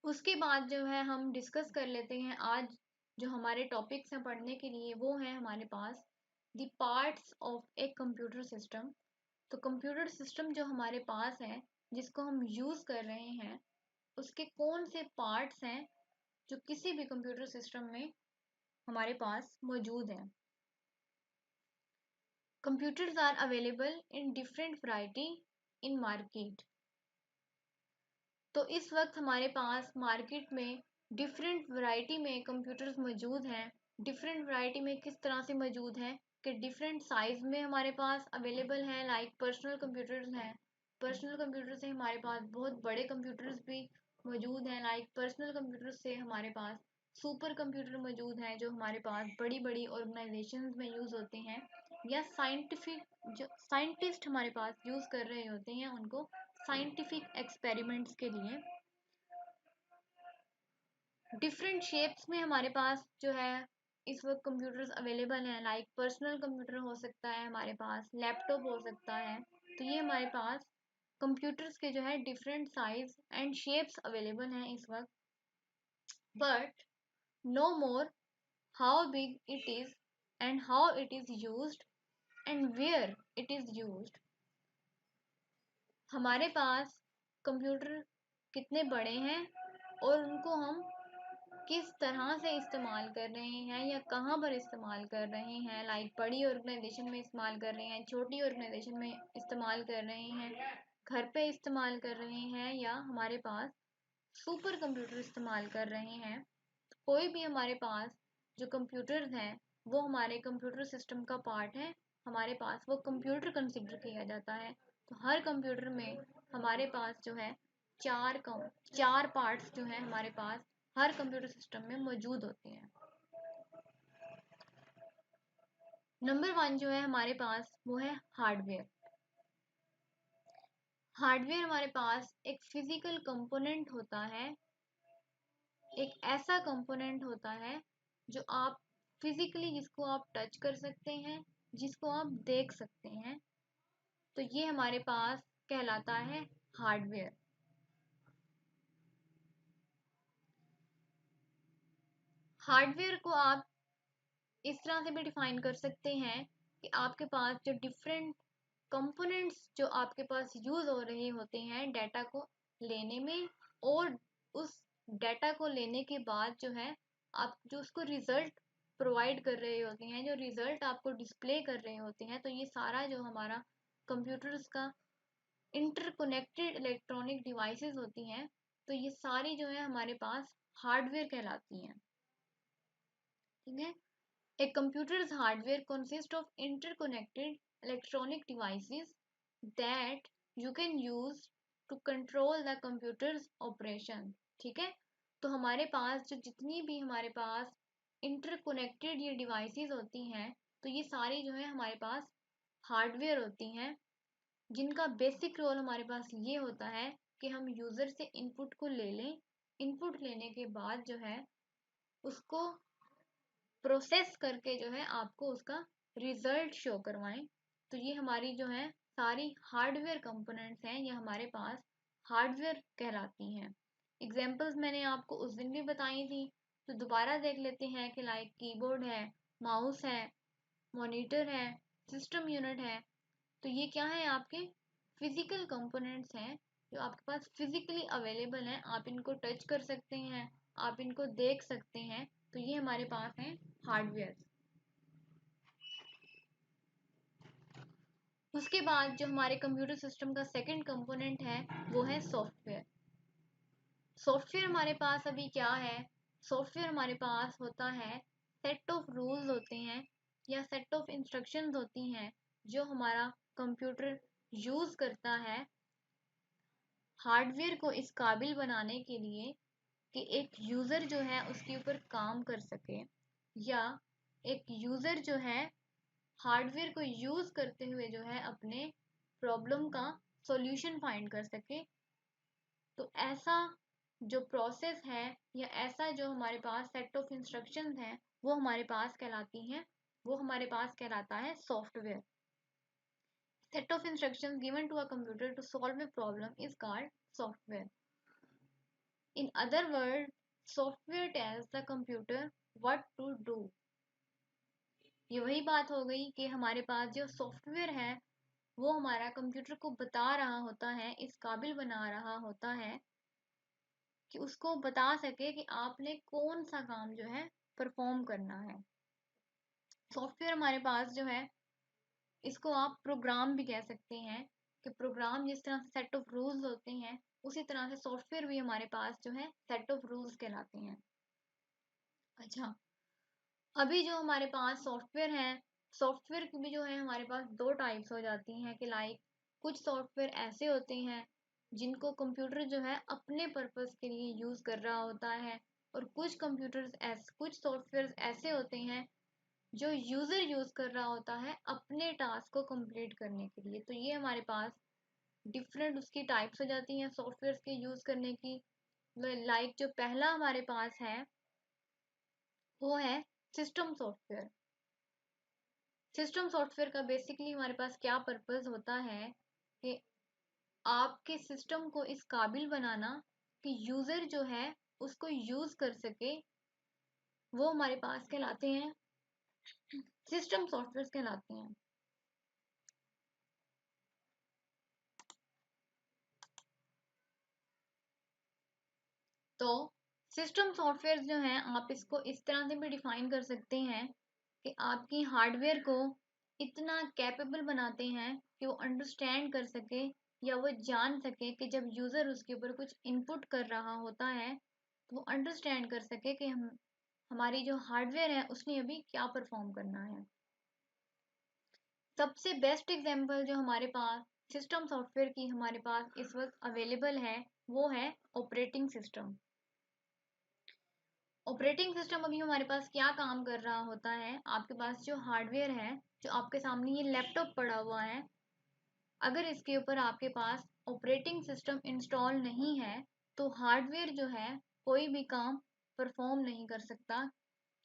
उसके बाद जो है हम डिस्कस कर लेते हैं आज जो हमारे टॉपिक्स हैं पढ़ने के लिए, वो है हमारे पास the parts of a computer system. तो कंप्यूटर सिस्टम जो हमारे पास है, जिसको हम यूज़ कर रहे हैं, उसके कौन से पार्ट्स हैं जो किसी भी कंप्यूटर सिस्टम में हमारे पास मौजूद हैं। Computers are available in different variety in market. तो इस वक्त हमारे पास मार्केट में डिफरेंट वैरायटी में कंप्यूटर्स मौजूद हैं। डिफरेंट वैरायटी में किस तरह से मौजूद हैं कि डिफरेंट साइज में हमारे पास अवेलेबल हैं। लाइक पर्सनल कंप्यूटर्स हैं। पर्सनल कंप्यूटर से हमारे पास बहुत बड़े कंप्यूटर्स भी मौजूद हैं। लाइक पर्सनल कंप्यूटर से हमारे पास सुपर कंप्यूटर मौजूद हैं जो हमारे पास बड़ी बड़ी ऑर्गेनाइजेशंस में यूज़ होते हैं, या साइंटिफिक जो साइंटिस्ट हमारे पास यूज़ कर रहे होते हैं उनको साइंटिफिक एक्सपेरिमेंट्स के लिए। डिफरेंट शेप्स में हमारे पास जो है इस वक्त कंप्यूटर्स अवेलेबल हैं। लाइक पर्सनल कंप्यूटर हो सकता है, हमारे पास लैपटॉप हो सकता है। तो ये हमारे पास कंप्यूटर्स के जो है different size and shapes available हैं इस वक्त। But no more how big it is and how it is used and where it is used. हमारे पास कंप्यूटर कितने बड़े हैं और उनको हम किस तरह से इस्तेमाल कर रहे हैं या कहाँ पर इस्तेमाल कर रहे हैं। लाइक बड़ी ऑर्गेनाइजेशन में इस्तेमाल कर रहे हैं, छोटी ऑर्गेनाइजेशन में इस्तेमाल कर रहे हैं, घर पे इस्तेमाल कर रहे हैं, या हमारे पास सुपर कंप्यूटर इस्तेमाल कर रहे हैं। कोई भी हमारे पास जो कंप्यूटर्स हैं वो हमारे कंप्यूटर सिस्टम का पार्ट है। हमारे पास वो कंप्यूटर कंसिडर किया जाता है। तो हर कंप्यूटर में हमारे पास जो है चार पार्ट्स जो हैं हमारे पास हर कंप्यूटर सिस्टम में मौजूद होते हैं। नंबर 1 जो है हमारे पास वो है हार्डवेयर। हार्डवेयर हमारे पास एक फिजिकल कंपोनेंट होता है, एक ऐसा कंपोनेंट होता है जो आप फिजिकली जिसको आप टच कर सकते हैं, जिसको आप देख सकते हैं। तो ये हमारे पास कहलाता है हार्डवेयर। हार्डवेयर को आप इस तरह से भी डिफाइन कर सकते हैं कि आपके पास जो डिफरेंट कंपोनेंट्स जो आपके पास यूज हो रहे होते हैं डाटा को लेने में, और उस डाटा को लेने के बाद जो है आप जो उसको रिजल्ट प्रोवाइड कर रहे होते हैं, जो रिजल्ट आपको डिस्प्ले कर रहे होते हैं। तो ये सारा जो हमारा कंप्यूटर्स का इंटरकनेक्टेड इलेक्ट्रॉनिक डिवाइसेस होती हैं, तो ये सारी जो है हमारे पास हार्डवेयर कहलाती हैं। ठीक है। A computer's hardware consists of interconnected electronic devices that you can use to control the computer's operation। ठीक है। तो हमारे पास जो जितनी भी हमारे पास इंटरकनेक्टेड ये डिवाइसेस होती हैं, तो ये सारी जो है हमारे पास हार्डवेयर होती हैं, जिनका बेसिक रोल हमारे पास ये होता है कि हम यूज़र से इनपुट को ले लें। इनपुट लेने के बाद जो है उसको प्रोसेस करके जो है आपको उसका रिजल्ट शो करवाएं। तो ये हमारी जो है सारी हार्डवेयर कंपोनेंट्स हैं, ये हमारे पास हार्डवेयर कहलाती हैं। एग्जांपल्स मैंने आपको उस दिन भी बताई थी, तो दोबारा देख लेते हैं कि लाइक कीबोर्ड है, माउस है, मॉनिटर है, सिस्टम यूनिट है। तो ये क्या है, आपके फिजिकल कंपोनेंट्स हैं जो आपके पास फिजिकली अवेलेबल हैं। आप इनको टच कर सकते हैं, आप इनको देख सकते हैं। तो ये हमारे पास हैं हार्डवेयर। उसके बाद जो हमारे कंप्यूटर सिस्टम का सेकंड कंपोनेंट है वो है सॉफ्टवेयर। सॉफ्टवेयर हमारे पास अभी क्या है, सॉफ्टवेयर हमारे पास होता है सेट ऑफ रूल्स होते हैं या सेट ऑफ इंस्ट्रक्शंस होती हैं जो हमारा कंप्यूटर यूज़ करता है हार्डवेयर को इस काबिल बनाने के लिए कि एक यूज़र जो है उसके ऊपर काम कर सके, या एक यूज़र जो है हार्डवेयर को यूज़ करते हुए जो है अपने प्रॉब्लम का सॉल्यूशन फाइंड कर सके। तो ऐसा जो प्रोसेस है या ऐसा जो हमारे पास सेट ऑफ इंस्ट्रक्शंस हैं वो हमारे पास कहलाती हैं, वो हमारे पास कहलाता है software. Set of instructions given to a computer to solve a problem is called software. In other word, software tells the computer what to do. ये वही बात हो गई कि हमारे पास जो सॉफ्टवेयर है वो हमारा कंप्यूटर को बता रहा होता है, इस काबिल बना रहा होता है कि उसको बता सके कि आपने कौन सा काम जो है परफॉर्म करना है। सॉफ्टवेयर हमारे पास जो है, इसको आप प्रोग्राम भी कह सकते हैं कि प्रोग्राम जिस तरह से सेट ऑफ रूल्स होते हैं, उसी तरह से सॉफ्टवेयर भी हमारे पास जो है सेट ऑफ रूल्स कहलाते हैं। अच्छा, अभी जो हमारे पास सॉफ्टवेयर है, सॉफ्टवेयर की भी जो है हमारे पास दो टाइप्स हो जाती हैं कि लाइक कुछ सॉफ्टवेयर ऐसे होते हैं जिनको कंप्यूटर जो है अपने पर्पस के लिए यूज़ कर रहा होता है, और कुछ सॉफ्टवेयर ऐसे होते हैं जो यूज़र यूज़ कर रहा होता है अपने टास्क को कंप्लीट करने के लिए। तो ये हमारे पास डिफरेंट उसकी टाइप्स हो जाती हैं सॉफ्टवेयर के यूज़ करने की। लाइक जो पहला हमारे पास है वो है सिस्टम सॉफ्टवेयर। सिस्टम सॉफ्टवेयर का बेसिकली हमारे पास क्या पर्पस होता है कि आपके सिस्टम को इस काबिल बनाना कि यूज़र जो है उसको यूज़ कर सके, वो हमारे पास कहलाते हैं सिस्टम सॉफ्टवेयर कहलाते हैं। तो सिस्टम सॉफ्टवेयर जो हैं आप इसको इस तरह से भी डिफाइन कर सकते हैं कि आपकी हार्डवेयर को इतना कैपेबल बनाते हैं कि वो अंडरस्टैंड कर सके या वो जान सके कि जब यूज़र उसके ऊपर कुछ इनपुट कर रहा होता है तो वो अंडरस्टैंड कर सके कि हमारी जो हार्डवेयर है उसने अभी क्या परफॉर्म करना है। सबसे बेस्ट एग्जांपल जो हमारे पास सिस्टम सॉफ्टवेयर की हमारे पास इस वक्त अवेलेबल है वो है ऑपरेटिंग सिस्टम। ऑपरेटिंग सिस्टम अभी हमारे पास क्या काम कर रहा होता है, आपके पास जो हार्डवेयर है, जो आपके सामने ये लैपटॉप पड़ा हुआ है, अगर इसके ऊपर आपके पास ऑपरेटिंग सिस्टम इंस्टॉल नहीं है तो हार्डवेयर जो है कोई भी काम परफॉर्म नहीं कर सकता,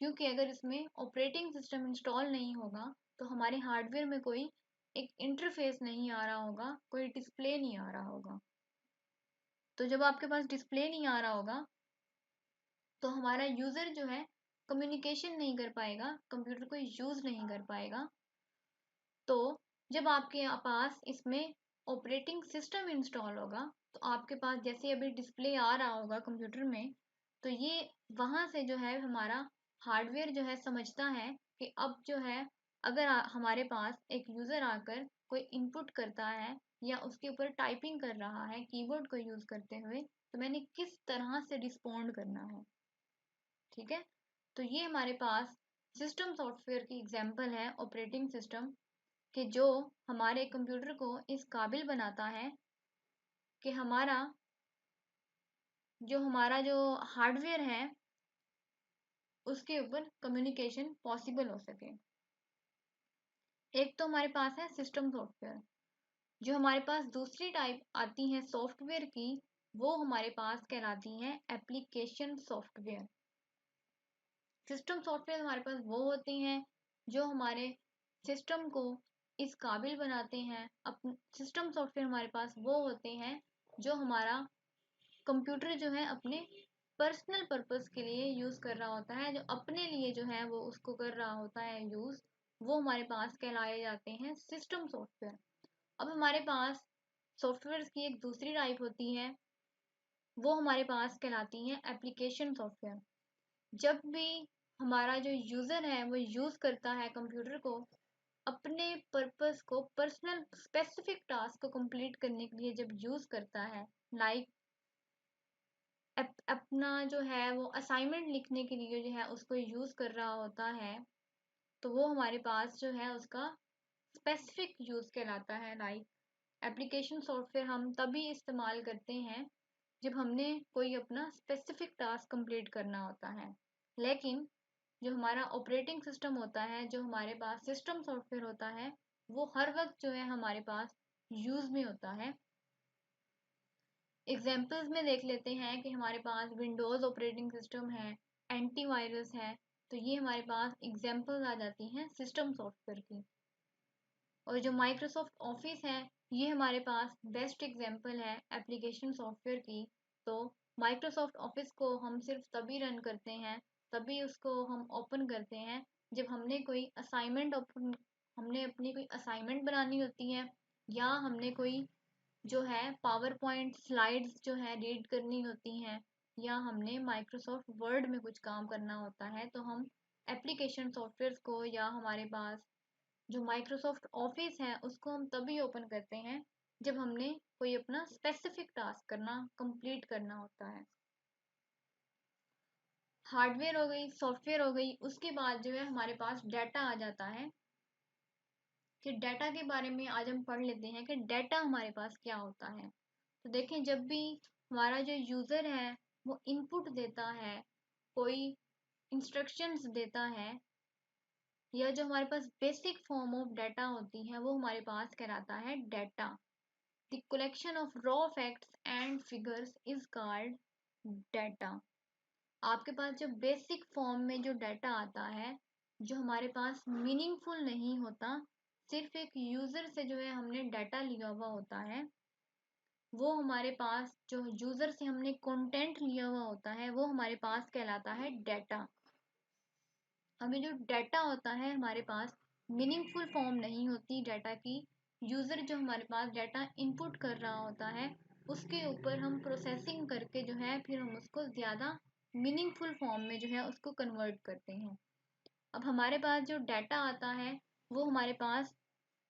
क्योंकि अगर इसमें ऑपरेटिंग सिस्टम इंस्टॉल नहीं होगा तो हमारे हार्डवेयर में कोई एक इंटरफेस नहीं आ रहा होगा, कोई डिस्प्ले नहीं आ रहा होगा। तो जब आपके पास डिस्प्ले नहीं आ रहा होगा तो हमारा यूज़र जो है कम्युनिकेशन नहीं कर पाएगा, कंप्यूटर को यूज़ नहीं कर पाएगा। तो जब आपके पास इसमें ऑपरेटिंग सिस्टम इंस्टॉल होगा तो आपके पास जैसे अभी डिस्प्ले आ रहा होगा कंप्यूटर में, तो ये वहाँ से जो है हमारा हार्डवेयर जो है समझता है कि अब जो है अगर हमारे पास एक यूज़र आकर कोई इनपुट करता है या उसके ऊपर टाइपिंग कर रहा है कीबोर्ड को यूज़ करते हुए, तो मैंने किस तरह से रिस्पोंड करना है। ठीक है, तो ये हमारे पास सिस्टम सॉफ्टवेयर की एग्जांपल है ऑपरेटिंग सिस्टम, कि जो हमारे कंप्यूटर को इस काबिल बनाता है कि हमारा जो हार्डवेयर है उसके ऊपर कम्युनिकेशन पॉसिबल हो सके। एक तो हमारे पास है सिस्टम सॉफ्टवेयर। जो हमारे पास दूसरी टाइप आती है सॉफ्टवेयर की, वो हमारे पास कहलाती हैं एप्लीकेशन सॉफ्टवेयर। सिस्टम सॉफ्टवेयर हमारे पास वो होते हैं जो हमारे सिस्टम को इस काबिल बनाते हैं। सिस्टम सॉफ्टवेयर हमारे पास वो होते हैं जो हमारा कंप्यूटर जो है अपने पर्सनल पर्पस के लिए यूज़ कर रहा होता है, जो अपने लिए जो है वो उसको कर रहा होता है यूज़, वो हमारे पास कहलाए जाते हैं सिस्टम सॉफ्टवेयर। अब हमारे पास सॉफ्टवेयर की एक दूसरी टाइप होती है, वो हमारे पास कहलाती हैं एप्लीकेशन सॉफ्टवेयर। जब भी हमारा जो यूज़र है वो यूज़ करता है कंप्यूटर को अपने पर्पस को, पर्सनल स्पेसिफिक टास्क को कंप्लीट करने के लिए जब यूज़ करता है, लाइक अपना जो है वो असाइनमेंट लिखने के लिए जो है उसको यूज़ कर रहा होता है, तो वो हमारे पास जो है उसका स्पेसिफिक यूज़ कहलाता है। लाइक एप्लीकेशन सॉफ्टवेयर हम तभी इस्तेमाल करते हैं जब हमने कोई अपना स्पेसिफिक टास्क कंप्लीट करना होता है। लेकिन जो हमारा ऑपरेटिंग सिस्टम होता है, जो हमारे पास सिस्टम सॉफ्टवेयर होता है, वो हर वक्त जो है हमारे पास यूज़ में होता है। एग्जाम्पल्स में देख लेते हैं कि हमारे पास विंडोज़ ऑपरेटिंग सिस्टम है, एंटीवायरस है, तो ये हमारे पास एग्जाम्पल्स आ जाती हैं सिस्टम सॉफ्टवेयर की। और जो माइक्रोसॉफ्ट ऑफिस है, ये हमारे पास बेस्ट एग्जाम्पल है एप्लीकेशन सॉफ्टवेयर की। तो माइक्रोसॉफ्ट ऑफिस को हम सिर्फ तभी रन करते हैं, तभी उसको हम ओपन करते हैं जब हमने अपनी कोई असाइनमेंट बनानी होती है, या हमने कोई जो है पावर पॉइंट स्लाइड्स जो है रीड करनी होती हैं, या हमने माइक्रोसॉफ्ट वर्ड में कुछ काम करना होता है, तो हम एप्लीकेशन सॉफ्टवेयर को या हमारे पास जो माइक्रोसॉफ्ट ऑफिस है उसको हम तभी ओपन करते हैं जब हमने कोई अपना स्पेसिफिक टास्क करना कंप्लीट करना होता है। हार्डवेयर हो गई, सॉफ्टवेयर हो गई, उसके बाद जो है हमारे पास डाटा आ जाता है कि डाटा के बारे में आज हम पढ़ लेते हैं कि डाटा हमारे पास क्या होता है। तो देखें, जब भी हमारा जो यूज़र है वो इनपुट देता है, कोई इंस्ट्रक्शंस देता है, या जो हमारे पास बेसिक फॉर्म ऑफ डाटा होती है वो हमारे पास कहलाता है data. The collection of raw facts and figures is called data. आपके पास जो बेसिक फॉर्म में जो डाटा आता है, जो हमारे पास मीनिंगफुल नहीं होता, सिर्फ एक यूज़र से जो है हमने डाटा लिया हुआ होता है, वो हमारे पास जो यूज़र से हमने कंटेंट लिया हुआ होता है वो हमारे पास कहलाता है डाटा। हमें जो डाटा होता है हमारे पास मीनिंगफुल फॉर्म नहीं होती डाटा की। यूज़र जो हमारे पास डाटा इनपुट कर रहा होता है उसके ऊपर हम प्रोसेसिंग करके जो है फिर हम उसको ज़्यादा मीनिंगफुल फॉर्म में जो है उसको कन्वर्ट करते हैं। अब हमारे पास जो डाटा आता है वो हमारे पास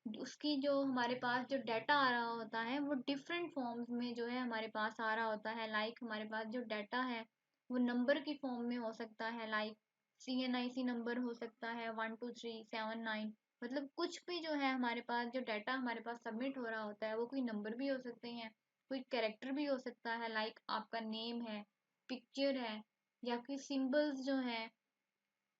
उसकी जो हमारे पास जो डाटा आ रहा होता है वो डिफरेंट फॉर्म्स में जो है हमारे पास आ रहा होता है। लाइक हमारे पास जो डाटा है वो नंबर की फॉर्म में हो सकता है, लाइक CNIC नंबर हो सकता है 12379। मतलब कुछ भी जो है हमारे पास जो डाटा हमारे पास सबमिट हो रहा होता है वो कोई नंबर भी हो सकते हैं, कोई कैरेक्टर भी हो सकता है, लाइक आपका नेम है, पिक्चर है, या कोई सिंबल्स जो है,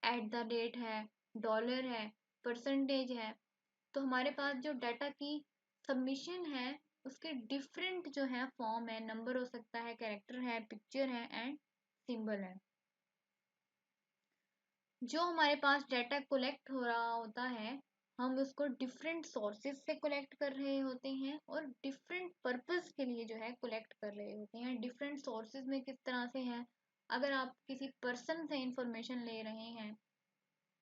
एट द रेट है, डॉलर है, परसेंटेज है। तो हमारे पास जो डाटा की सबमिशन है उसके डिफरेंट जो है फॉर्म है, नंबर हो सकता है, कैरेक्टर है, पिक्चर है एंड सिंबल है। जो हमारे पास डाटा कलेक्ट हो रहा होता है हम उसको डिफरेंट सोर्सेज से कलेक्ट कर रहे होते हैं और डिफरेंट पर्पस के लिए जो है कलेक्ट कर रहे होते हैं। डिफरेंट सोर्सेज में किस तरह से है, अगर आप किसी पर्सन से इंफॉर्मेशन ले रहे हैं,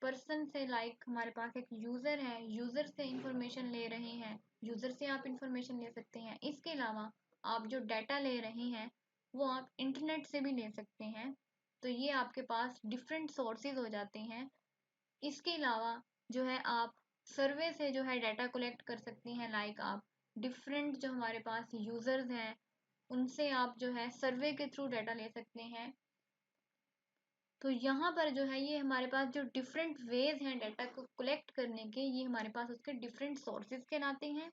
पर्सन से लाइक हमारे पास एक यूज़र है, यूज़र से इंफॉर्मेशन ले रहे हैं, यूज़र से आप इंफॉर्मेशन ले सकते हैं। इसके अलावा आप जो डाटा ले रहे हैं वो आप इंटरनेट से भी ले सकते हैं। तो ये आपके पास डिफरेंट सोर्सेज हो जाते हैं। इसके अलावा जो है आप सर्वे से जो है डाटा कलेक्ट कर सकती हैं, लाइक आप डिफरेंट जो हमारे पास यूज़र्स हैं उनसे आप जो है सर्वे के थ्रू डाटा ले सकते हैं। तो यहाँ पर जो है ये हमारे पास जो डिफरेंट वेज हैं डाटा को कलेक्ट करने के, ये हमारे पास उसके डिफरेंट सोर्सेज कहलाते हैं।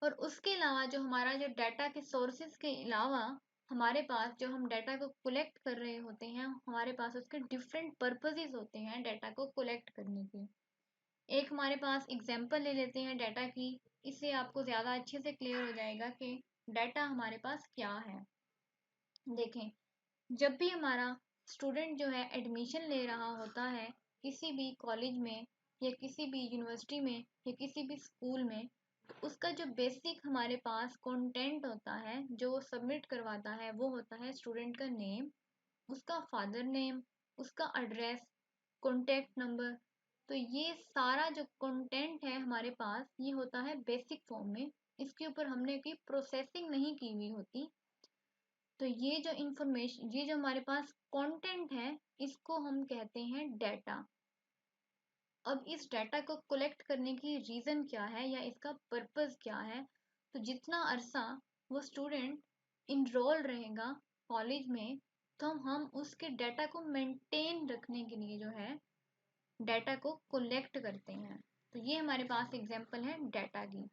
और उसके अलावा जो हमारा जो डाटा के सोर्सेज के अलावा हमारे पास जो हम डाटा को कलेक्ट कर रहे होते हैं हमारे पास उसके डिफरेंट पर्पसेस होते हैं डाटा को कलेक्ट करने के। एक हमारे पास एग्जांपल ले लेते हैं डाटा की, इससे आपको ज़्यादा अच्छे से क्लियर हो जाएगा कि डाटा हमारे पास क्या है। देखें, जब भी हमारा स्टूडेंट जो है एडमिशन ले रहा होता है किसी भी कॉलेज में या किसी भी यूनिवर्सिटी में या किसी भी स्कूल में, तो उसका जो बेसिक हमारे पास कंटेंट होता है जो वो सबमिट करवाता है वो होता है स्टूडेंट का नेम, उसका फादर नेम, उसका एड्रेस, कॉन्टैक्ट नंबर। तो ये सारा जो कंटेंट है हमारे पास ये होता है बेसिक फॉर्म में, इसके ऊपर हमने कोई प्रोसेसिंग नहीं की हुई होती। तो ये जो इंफॉर्मेशन, ये जो हमारे पास कंटेंट है इसको हम कहते हैं डाटा। अब इस डाटा को कलेक्ट करने की रीज़न क्या है या इसका पर्पस क्या है, तो जितना अरसा वो स्टूडेंट इनरोल रहेगा कॉलेज में तो हम उसके डाटा को मेंटेन रखने के लिए जो है डाटा को कलेक्ट करते हैं। तो ये हमारे पास एग्जांपल है डाटा की।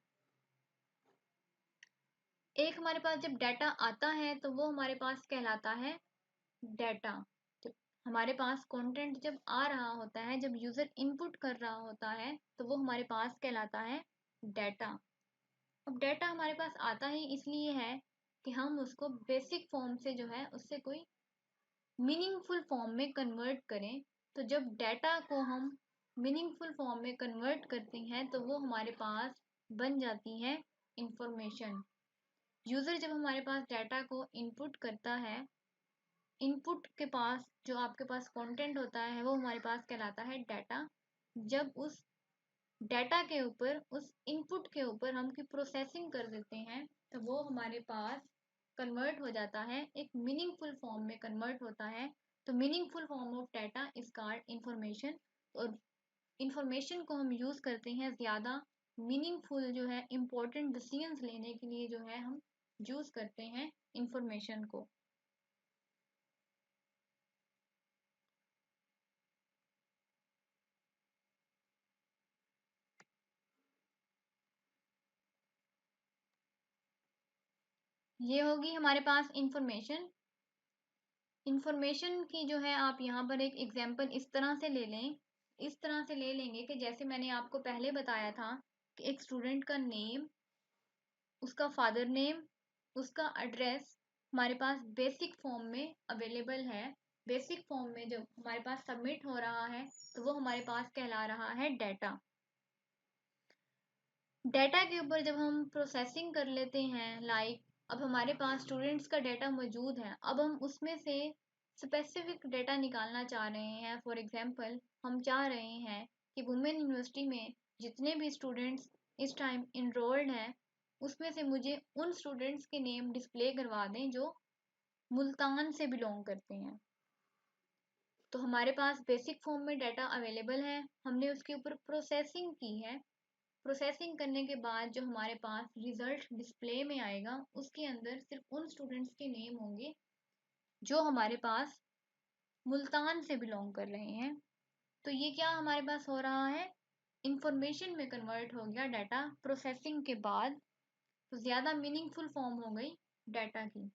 एक हमारे पास जब डाटा आता है तो वो हमारे पास कहलाता है डाटा। तो हमारे पास कंटेंट जब आ रहा होता है, जब यूज़र इनपुट कर रहा होता है तो वो हमारे पास कहलाता है डाटा। अब डाटा हमारे पास आता ही इसलिए है कि हम उसको बेसिक फॉर्म से जो है उससे कोई मीनिंगफुल फॉर्म में कन्वर्ट करें। तो जब डाटा को हम मीनिंगफुल फॉर्म में कन्वर्ट करते हैं तो वो हमारे पास बन जाती है इंफॉर्मेशन। यूज़र जब हमारे पास डाटा को इनपुट करता है, इनपुट के पास जो आपके पास कंटेंट होता है वो हमारे पास कहलाता है डाटा। जब उस डाटा के ऊपर, उस इनपुट के ऊपर हम की प्रोसेसिंग कर देते हैं तो वो हमारे पास कन्वर्ट हो जाता है, एक मीनिंगफुल फॉर्म में कन्वर्ट होता है। तो meaningful form of data is called information. और इंफॉर्मेशन को हम यूज़ करते हैं ज़्यादा मीनिंगफुल जो है इम्पोर्टेंट डिसीजंस लेने के लिए, जो है हम यूज़ करते हैं इंफॉर्मेशन को। ये होगी हमारे पास इंफॉर्मेशन। इंफॉर्मेशन की जो है आप यहाँ पर एक एग्जांपल इस तरह से ले लें, इस तरह से ले लेंगे कि जैसे मैंने आपको पहले बताया था कि एक स्टूडेंट का नेम, उसका फादर नेम, उसका एड्रेस हमारे पास बेसिक फॉर्म में अवेलेबल है। बेसिक फॉर्म में जब हमारे पास सबमिट हो रहा है तो वो हमारे पास कहला रहा है डाटा। डाटा के ऊपर जब हम प्रोसेसिंग कर लेते हैं, लाइक अब हमारे पास स्टूडेंट्स का डाटा मौजूद है, अब हम उसमें से स्पेसिफिक डाटा निकालना चाह रहे हैं। फॉर एग्जांपल हम चाह रहे हैं कि वुमेन यूनिवर्सिटी में जितने भी स्टूडेंट्स इस टाइम इनरोल्ड हैं उसमें से मुझे उन स्टूडेंट्स के नेम डिस्प्ले करवा दें जो मुल्तान से बिलोंग करते हैं। तो हमारे पास बेसिक फॉर्म में डाटा अवेलेबल है, हमने उसके ऊपर प्रोसेसिंग की है। प्रोसेसिंग करने के बाद जो हमारे पास रिजल्ट डिस्प्ले में आएगा उसके अंदर सिर्फ उन स्टूडेंट्स के नेम होंगे जो हमारे पास मुल्तान से बिलोंग कर रहे हैं। तो ये क्या हमारे पास हो रहा है, इंफॉर्मेशन में कन्वर्ट हो गया डाटा प्रोसेसिंग के बाद। तो ज़्यादा मीनिंगफुल फॉर्म हो गई डाटा की।